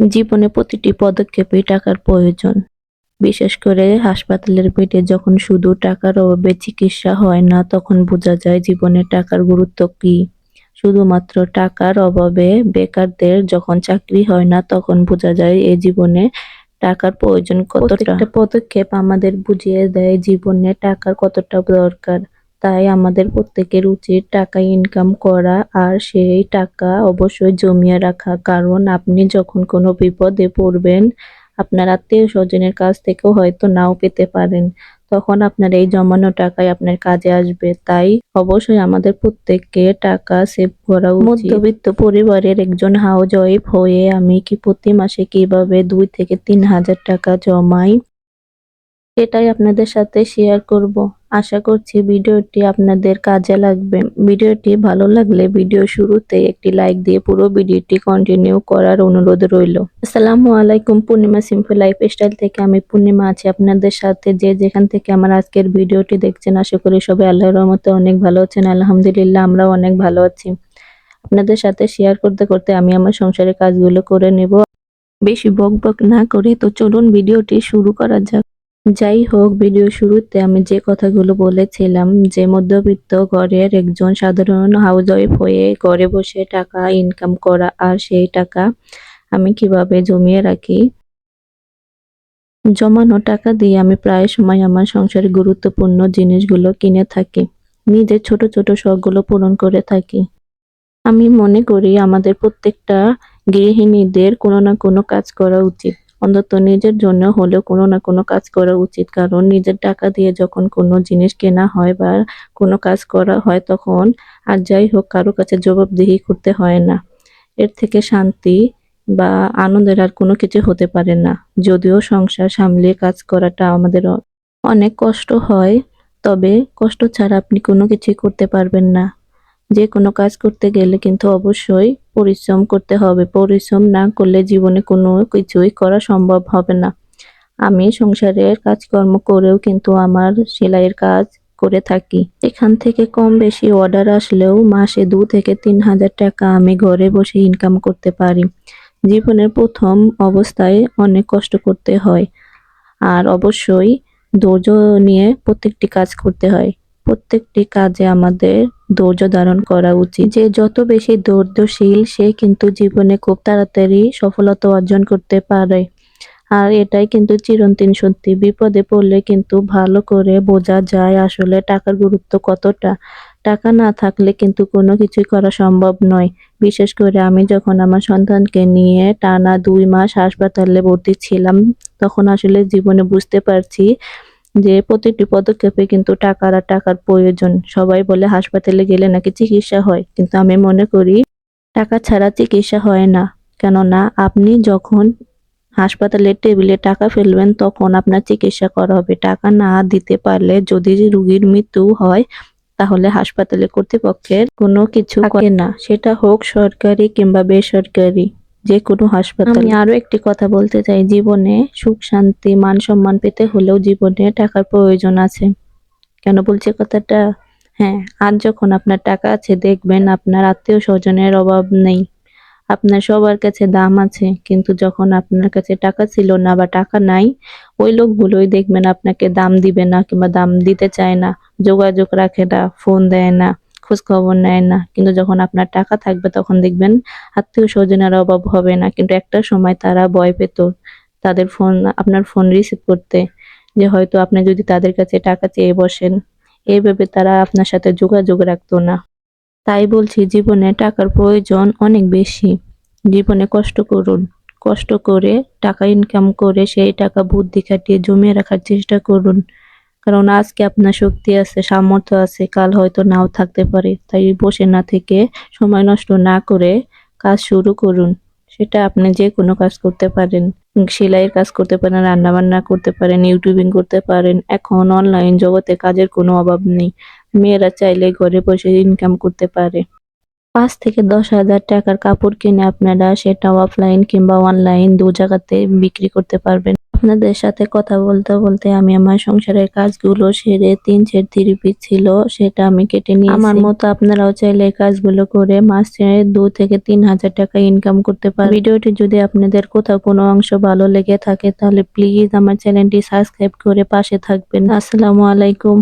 জীবনে প্রতিটি পদক্ষেপেই টাকার প্রয়োজন। বিশেষ করে হাসপাতালের বেডে যখন শুধু টাকার অভাবে চিকিৎসা হয় না, তখন বোঝা যায় জীবনে টাকার গুরুত্ব কী। শুধুমাত্র টাকার অভাবে বেকারদের যখন চাকরি হয় না, তখন বোঝা যায় এ জীবনে টাকার প্রয়োজন কতটা। প্রত্যেকটা পদক্ষেপ আমাদের বুঝিয়ে দেয় জীবনে টাকার কতটা দরকার। তাই আমাদের প্রত্যেকের উচিত টাকা ইনকাম করা, আর সেই টাকা অবশ্যই জমিয়ে রাখা। কারণ আপনি যখন কোনো বিপদে পড়বেন, আপনার আত্মীয়-স্বজনের কাছ থেকেও হয়তো নাও পেতে পারেন। তখন আপনার এই জমানো টাকাই আপনার কাজে আসবে। তাই অবশ্যই আমাদের প্রত্যেককে টাকা সেভ করা উচিত। মধ্যবিত্ত পরিবারের একজন হাউসওয়াইফ হয়ে আমি প্রতি মাসে কিভাবে ২ থেকে ৩,০০০ টাকা জমাই, সেটাই আপনাদের সাথে শেয়ার করব। আশা করছি ভিডিওটি আপনাদের কাজে লাগবে। ভিডিওটি ভালো লাগলে ভিডিও শুরুতে একটি লাইক দিয়ে পুরো ভিডিওটি কন্টিনিউ করার অনুরোধ রইল। আসসালামু আলাইকুম, পূর্ণিমা সিম্পল লাইফস্টাইল থেকে আমি পূর্ণিমা আছি আপনাদের সাথে। যে যেখান থেকে আমার আজকের ভিডিওটি দেখছেন, আশা করি সবাই আল্লাহর রহমতে অনেক ভালো আছেন। আলহামদুলিল্লাহ, আমরাও অনেক ভালো আছি। আপনাদের সাথে শেয়ার করতে করতে আমি আমার সংসারের কাজগুলো করে নেব। বেশি বকবক না করে তো চলুন ভিডিওটি শুরু করা যাক। যাই হোক, ভিডিও শুরুতে আমি যে কথাগুলো বলেছিলাম, যে মধ্যবিত্ত ঘরের একজন সাধারণ হাউসওয়াইফ হয়ে ঘরে বসে টাকা ইনকাম করা, আর সেই টাকা আমি কিভাবে জমিয়ে রাখি। জমানো টাকা দিয়ে আমি প্রায় সময় আমার সংসারে গুরুত্বপূর্ণ জিনিসগুলো কিনে থাকি, নিজের ছোট ছোট শখগুলো পূরণ করে থাকি। আমি মনে করি আমাদের প্রত্যেকটা গৃহিণীদের কোনো না কোনো কাজ করা উচিত। অন্তত নিজের জন্য হলেও কোনো না কোনো কাজ করা উচিত। কারণ নিজের টাকা দিয়ে যখন কোনো জিনিস কেনা হয় বা কোনো কাজ করা হয়, তখন আর যাই হোক কারো কাছে জবাবদিহি করতে হয় না। এর থেকে শান্তি বা আনন্দের আর কোনো কিছু হতে পারে না। যদিও সংসার সামলিয়ে কাজ করাটা আমাদের অনেক কষ্ট হয়, তবে কষ্ট ছাড়া আপনি কোনো কিছুই করতে পারবেন না। যে কোনো কাজ করতে গেলে কিন্তু অবশ্যই পরিশ্রম করতে হবে। পরিশ্রম না করলে জীবনে কোনো কিছুই করা সম্ভব হবে না। আমি সংসারের কাজকর্ম করেও কিন্তু আমার সেলাইয়ের কাজ করে থাকি। এখান থেকে কম বেশি অর্ডার আসলেও মাসে ২ থেকে ৩,০০০ টাকা আমি ঘরে বসে ইনকাম করতে পারি। জীবনের প্রথম অবস্থায় অনেক কষ্ট করতে হয়, আর অবশ্যই ধৈর্য নিয়ে প্রত্যেকটি কাজ করতে হয়। প্রত্যেকটি কাজে আমাদের ধৈর্য ধারণ করা উচিত। যে যত বেশি ধৈর্যশীল, সে কিন্তু জীবনে খুব তাড়াতাড়ি সফলতা অর্জন করতে পারে। আর এটাই কিন্তু চিরন্তন সত্যি। বিপদে পড়লে কিন্তু ভালো করে বোঝা যায় আসলে টাকার গুরুত্ব কতটা। টাকা না থাকলে কিন্তু কোনো কিছুই করা সম্ভব নয়। বিশেষ করে আমি যখন আমার সন্তানকে নিয়ে টানা ২ মাস হাসপাতালে ভর্তি ছিলাম, তখন আসলে জীবনে বুঝতে পারছি যে প্রতিটি পদক্ষেপে কিন্তু টাকার আর টাকার প্রয়োজন। সবাই বলে হাসপাতালে গেলে নাকি চিকিৎসা হয়, কিন্তু আমি মনে করি টাকা ছাড়া চিকিৎসা হয় না। কেননা আপনি যখন হাসপাতালের টেবিলে টাকা ফেলবেন, তখন আপনার চিকিৎসা করা হবে। টাকা না দিতে পারলে যদি রোগীর মৃত্যু হয়, তাহলে হাসপাতালে কর্তৃপক্ষের কোনো কিছু করে না, সেটা হোক সরকারি কিংবা বেসরকারি, যে কোনো হাসপাতাল। আমি আরো একটি কথা বলতে চাই, জীবনে সুখ শান্তি মান সম্মান পেতে হলেও জীবনে টাকার প্রয়োজন আছে। কেন বলছি কথাটা? হ্যাঁ, আজ যখন আপনার টাকা আছে, দেখবেন আপনার আত্মীয় স্বজনের অভাব নেই, আপনার সবার কাছে দাম আছে। কিন্তু যখন আপনার কাছে টাকা ছিল না বা টাকা নাই, ওই লোকগুলোই দেখবেন আপনাকে দাম দিবে না কিংবা দাম দিতে চায় না, যোগাযোগ রাখে না, ফোন দেয় না, খোঁজ খবর নেয় না। কিন্তু যখন আপনার টাকা থাকবে, তখন দেখবেন আত্মীয় স্বজনের অভাব হবে না। কিন্তু একটা সময় তারা ভয় পেত তাদের ফোন, আপনার ফোন রিসিভ করতে, যে হয়তো আপনি যদি তাদের কাছে টাকা চেয়ে বসেন, এইভাবে তারা আপনার সাথে যোগাযোগ রাখতো না। তাই বলছি, জীবনে টাকার প্রয়োজন অনেক বেশি। জীবনে কষ্ট করুন, কষ্ট করে টাকা ইনকাম করে সেই টাকা বুদ্ধি খাটিয়ে জমিয়ে রাখার চেষ্টা করুন। কারণ আজকে আপনার শক্তি আছে, সামর্থ্য আছে, কাল হয়তো নাও থাকতে পারে। তাই বসে না থেকে, সময় নষ্ট না করে কাজ শুরু করুন। সেটা আপনি যে কোনো কাজ করতে পারেন। সেলাইয়ের কাজ করতে পারেন, রান্নাবান্না করতে পারেন, ইউটিউবিং করতে পারেন। এখন অনলাইন জগতে কাজের কোনো অভাব নেই। মেয়েরা চাইলে ঘরে বসে ইনকাম করতে পারে। ৫ থেকে ১০,০০০ টাকার কাপড় কিনে আপনারা সেটা অফলাইন কিংবা অনলাইন ২ জায়গাতে বিক্রি করতে পারবেন। আপনাদের সাথে কথা বলতে বলতে আমি আমার সংসারের কাজগুলো সেরে 3 সের থ্রি-পিস ছিল সেটা আমি কেটে নিয়েছি। আমার মতো আপনারাও চাইলে এই কাজগুলো করে মাসে 2 থেকে 3,000 টাকা ইনকাম করতে পারেন। ভিডিওটি যদি আপনাদের কোথাও কোনো অংশ ভালো লেগে থাকে তাহলে প্লিজ আমার চ্যানেলটি সাবস্ক্রাইব করে পাশে থাকবেন। আসসালামু আলাইকুম।